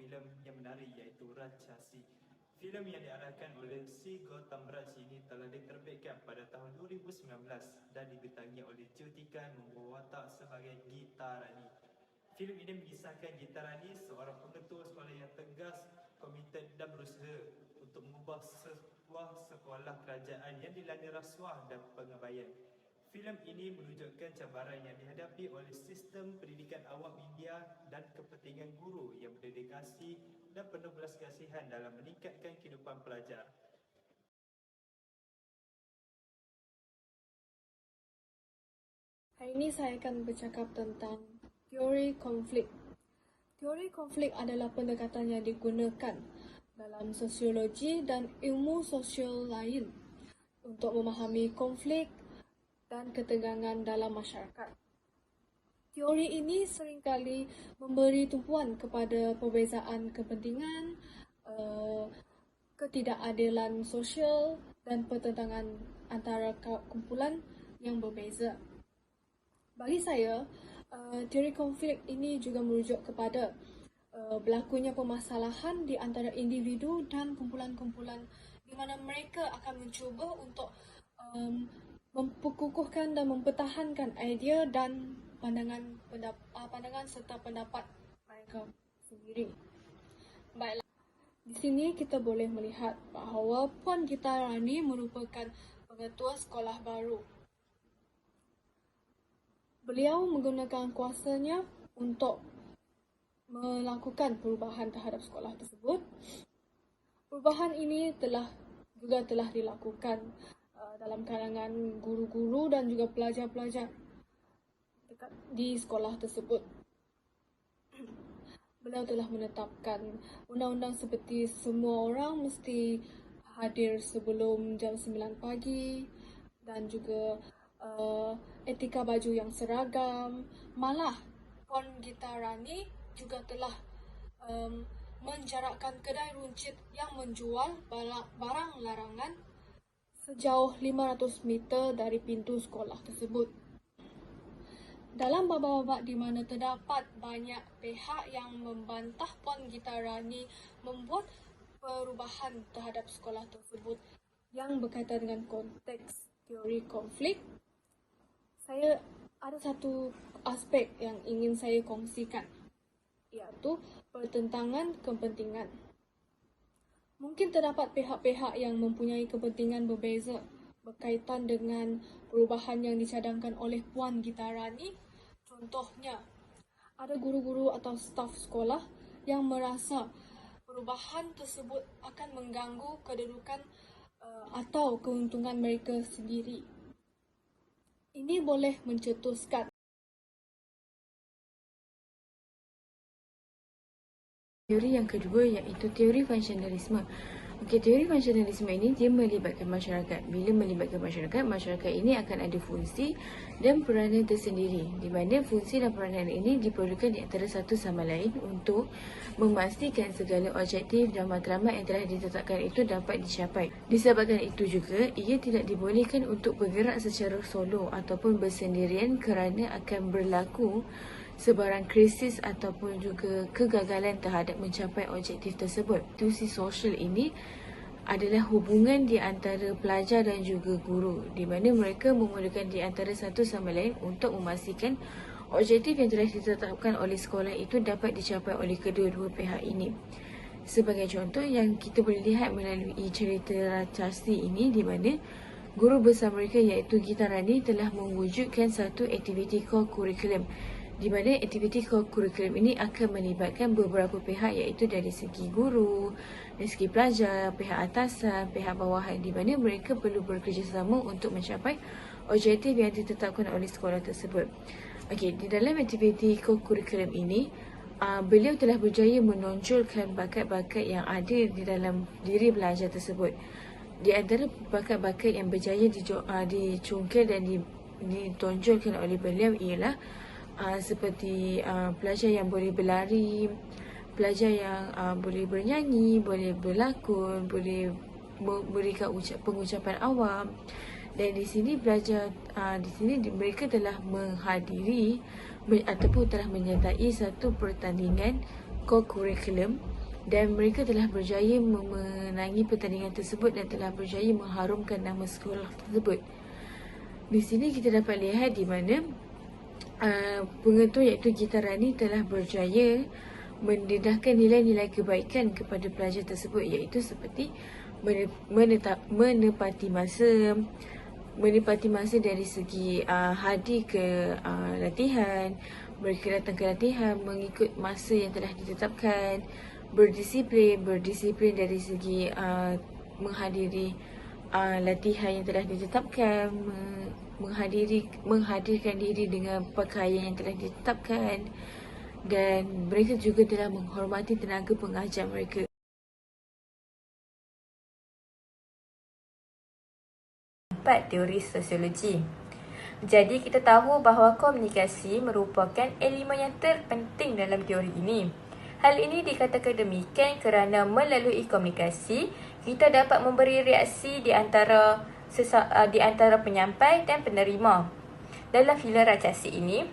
filem yang menarik iaitu Ratchasi. Filem yang diarahkan oleh C. Gautam Raj ini telah diterbitkan pada tahun 2019 dan dibintangi oleh Jyotika membawa watak sebagai Gita Rani. Filem ini mengisahkan Gita Rani, seorang pengetua sekolah yang tegas, komited dan berusaha untuk mengubah sebuah sekolah kerajaan yang dilanda rasuah dan pengabaian. Filem ini menunjukkan cabaran yang dihadapi oleh sistem pendidikan awam India dan kepentingan guru yang berdedikasi dan penuh belas kasihan dalam meningkatkan kehidupan pelajar. Hari ini saya akan bercakap tentang teori konflik. Teori konflik adalah pendekatan yang digunakan dalam sosiologi dan ilmu sosial lain untuk memahami konflik dan ketegangan dalam masyarakat. Teori ini seringkali memberi tumpuan kepada perbezaan kepentingan, ketidakadilan sosial dan pertentangan antara kumpulan yang berbeza. Bagi saya, teori konflik ini juga merujuk kepada berlakunya permasalahan di antara individu dan kumpulan-kumpulan di mana mereka akan mencuba untuk memperkukuhkan dan mempertahankan idea dan pandangan serta pendapat mereka sendiri. Baiklah, di sini kita boleh melihat bahawa Puan Gita Rani merupakan pengetua sekolah baru. Beliau menggunakan kuasanya untuk melakukan perubahan terhadap sekolah tersebut. Perubahan ini telah dilakukan dalam kalangan guru-guru dan juga pelajar-pelajar di sekolah tersebut. Beliau telah menetapkan undang-undang seperti semua orang mesti hadir sebelum jam 9 pagi dan juga etika baju yang seragam. Malah Puan Gita Rani juga telah menjarakkan kedai runcit yang menjual barang larangan sejauh 500 meter dari pintu sekolah tersebut. Dalam babak-babak di mana terdapat banyak pihak yang membantah Puan Gita Rani membuat perubahan terhadap sekolah tersebut yang berkaitan dengan konteks teori konflik, saya ada satu aspek yang ingin saya kongsikan, iaitu pertentangan kepentingan. Mungkin terdapat pihak-pihak yang mempunyai kepentingan berbeza berkaitan dengan perubahan yang dicadangkan oleh Puan Gita Rani. Contohnya, ada guru-guru atau staf sekolah yang merasa perubahan tersebut akan mengganggu kedudukan atau keuntungan mereka sendiri. Ini boleh mencetuskan teori yang kedua iaitu teori funksionalisme. Teori funksionalisme ini dia melibatkan masyarakat. Bila melibatkan masyarakat, masyarakat ini akan ada fungsi dan peranan tersendiri, di mana fungsi dan peranan ini diperlukan di antara satu sama lain untuk memastikan segala objektif dan matlamat yang telah ditetapkan itu dapat dicapai. Disebabkan itu juga, ia tidak dibolehkan untuk bergerak secara solo ataupun bersendirian kerana akan berlaku sebarang krisis ataupun juga kegagalan terhadap mencapai objektif tersebut. Institusi sosial ini adalah hubungan di antara pelajar dan juga guru, di mana mereka memerlukan di antara satu sama lain untuk memastikan objektif yang telah ditetapkan oleh sekolah itu dapat dicapai oleh kedua-dua pihak ini. Sebagai contoh yang kita boleh lihat melalui cerita Ratchasi ini, di mana guru besar mereka iaitu Gita Rani telah mewujudkan satu aktiviti core curriculum, di mana aktiviti core curriculum ini akan melibatkan beberapa pihak, iaitu dari segi guru, dari segi pelajar, pihak atasan, pihak bawahan, di mana mereka perlu bekerjasama untuk mencapai objektif yang ditetapkan oleh sekolah tersebut. Di dalam aktiviti core curriculum ini, beliau telah berjaya menonjolkan bakat-bakat yang ada di dalam diri pelajar tersebut. Di antara bakat-bakat yang berjaya dicungkil dan ditonjolkan oleh beliau ialah seperti pelajar yang boleh berlari, pelajar yang boleh bernyanyi, boleh berlakon, boleh memberikan pengucapan awam. Dan di sini mereka telah menghadiri ataupun telah menyertai satu pertandingan co-curriculum dan mereka telah berjaya memenangi pertandingan tersebut dan telah berjaya mengharumkan nama sekolah tersebut. Di sini kita dapat lihat di mana pengetua iaitu Gita Rani telah berjaya mendedahkan nilai-nilai kebaikan kepada pelajar tersebut, iaitu seperti menepati masa dari segi hadir ke latihan, mereka datang ke latihan mengikut masa yang telah ditetapkan, berdisiplin dari segi menghadiri latihan yang telah ditetapkan, menghadirkan diri dengan pakaian yang telah ditetapkan, dan mereka juga telah menghormati tenaga pengajar mereka. Teori sosiologi. Jadi kita tahu bahawa komunikasi merupakan elemen yang terpenting dalam teori ini. Hal ini dikatakan demikian kerana melalui komunikasi kita dapat memberi reaksi di antara penyampai dan penerima. Dalam filem Rakchasi ini,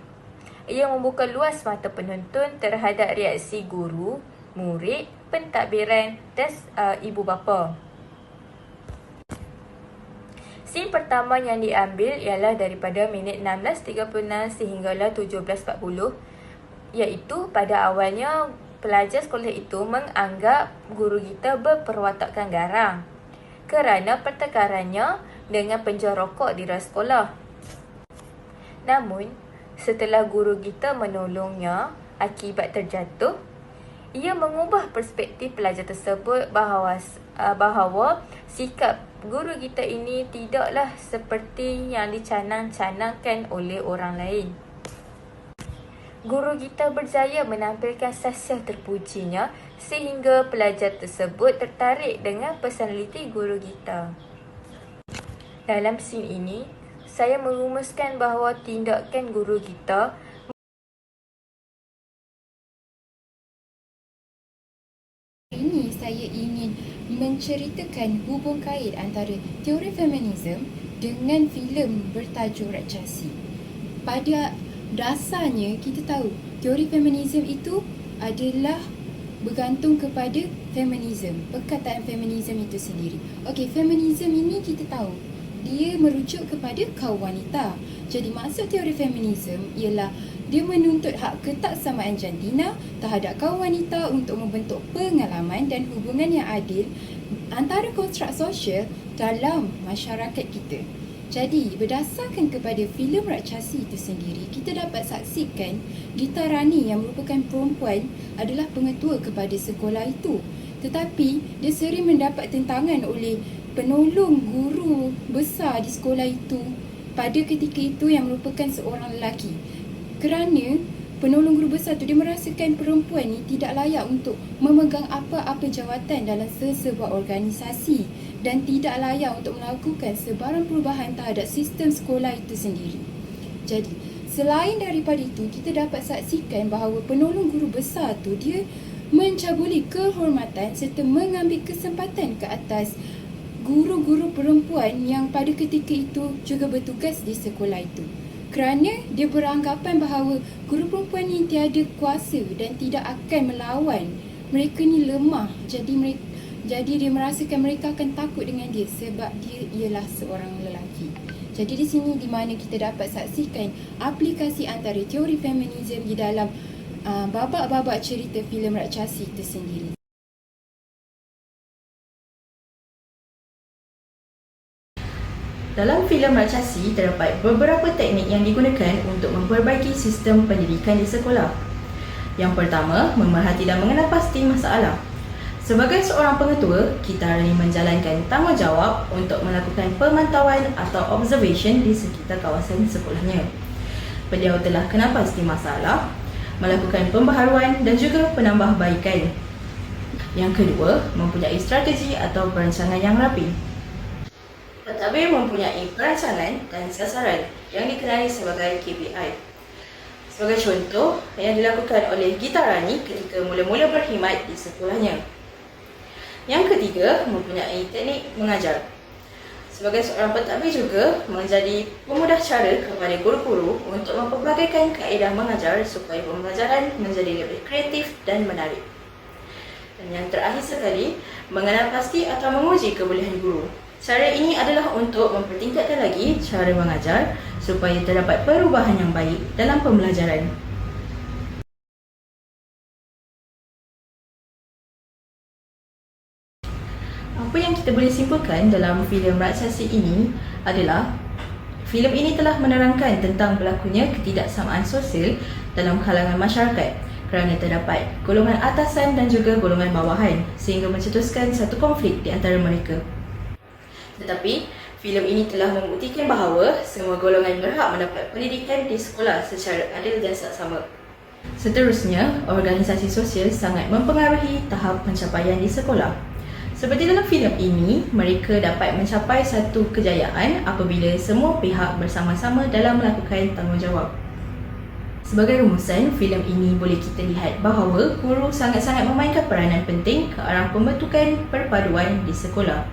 ia membuka luas mata penonton terhadap reaksi guru, murid, pentadbiran dan ibu bapa. Scene pertama yang diambil ialah daripada minit 16.36 sehinggalah 17.40, iaitu pada awalnya pelajar sekolah itu menganggap guru Gita berperwatakan garang kerana pertengkarannya dengan penjual rokok di luar sekolah. Namun, setelah guru Gita menolongnya akibat terjatuh, ia mengubah perspektif pelajar tersebut bahawa sikap guru Gita ini tidaklah seperti yang dicanang-canangkan oleh orang lain. Guru Gita berjaya menampilkan sasiah terpujinya sehingga pelajar tersebut tertarik dengan personaliti guru Gita. Dalam scene ini, saya merumuskan bahawa tindakan guru Gita ini saya ingin menceritakan hubung kait antara teori feminisme dengan filem bertajuk Rakchasi. Pada dasarnya kita tahu teori feminisme itu adalah bergantung kepada feminisme, perkataan feminisme itu sendiri. Okey, feminisme ini kita tahu dia merujuk kepada kaum wanita. Jadi maksud teori feminisme ialah dia menuntut hak ketaksamaan jantina terhadap kaum wanita untuk membentuk pengalaman dan hubungan yang adil antara konstruk sosial dalam masyarakat kita. Jadi, berdasarkan kepada filem Rakchasi itu sendiri, kita dapat saksikan Gita Rani yang merupakan perempuan adalah pengetua kepada sekolah itu. Tetapi, dia sering mendapat tentangan oleh penolong guru besar di sekolah itu pada ketika itu yang merupakan seorang lelaki. Kerana penolong guru besar itu dia merasakan perempuan ni tidak layak untuk memegang apa-apa jawatan dalam sesebuah organisasi dan tidak layak untuk melakukan sebarang perubahan terhadap sistem sekolah itu sendiri. Jadi, selain daripada itu, kita dapat saksikan bahawa penolong guru besar tu dia mencabuli kehormatan serta mengambil kesempatan ke atas guru-guru perempuan yang pada ketika itu juga bertugas di sekolah itu. Kerana dia beranggapan bahawa guru perempuan ini tiada kuasa dan tidak akan melawan. Mereka ni lemah. Jadi dia merasakan mereka akan takut dengan dia sebab dia ialah seorang lelaki. Jadi di sini di mana kita dapat saksikan aplikasi antara teori feminisme di dalam babak-babak cerita filem Rakchasi itu sendiri. Dalam filem Rakchasi, terdapat beberapa teknik yang digunakan untuk memperbaiki sistem pendidikan di sekolah. Yang pertama, memerhati dan mengenal pasti masalah. Sebagai seorang pengetua, Gita Rani menjalankan tanggungjawab untuk melakukan pemantauan atau observation di sekitar kawasan sekolahnya. Beliau telah kenal pasti masalah, melakukan pembaharuan dan juga penambahbaikan. Yang kedua, mempunyai strategi atau perancangan yang rapi. Pentadbir mempunyai perancangan dan sasaran yang dikenali sebagai KPI. Sebagai contoh, yang dilakukan oleh Gita Rani ketika mula-mula berkhidmat di sekolahnya. Yang ketiga, mempunyai teknik mengajar. Sebagai seorang pentadbir juga menjadi pemudah cara kepada guru-guru untuk mempelbagaikan kaedah mengajar supaya pembelajaran menjadi lebih kreatif dan menarik. Dan yang terakhir sekali, mengenal pasti atau menguji kebolehan guru. Cara ini adalah untuk mempertingkatkan lagi cara mengajar supaya terdapat perubahan yang baik dalam pembelajaran. Apa yang kita boleh simpulkan dalam filem Raksasi ini adalah filem ini telah menerangkan tentang berlakunya ketidaksamaan sosial dalam kalangan masyarakat kerana terdapat golongan atasan dan juga golongan bawahan sehingga mencetuskan satu konflik di antara mereka. Tetapi, filem ini telah membuktikan bahawa semua golongan berhak mendapat pendidikan di sekolah secara adil dan saksama. Seterusnya, organisasi sosial sangat mempengaruhi tahap pencapaian di sekolah. Seperti dalam filem ini, mereka dapat mencapai satu kejayaan apabila semua pihak bersama-sama dalam melakukan tanggungjawab. Sebagai rumusan, filem ini boleh kita lihat bahawa guru sangat-sangat memainkan peranan penting ke arah pembentukan perpaduan di sekolah.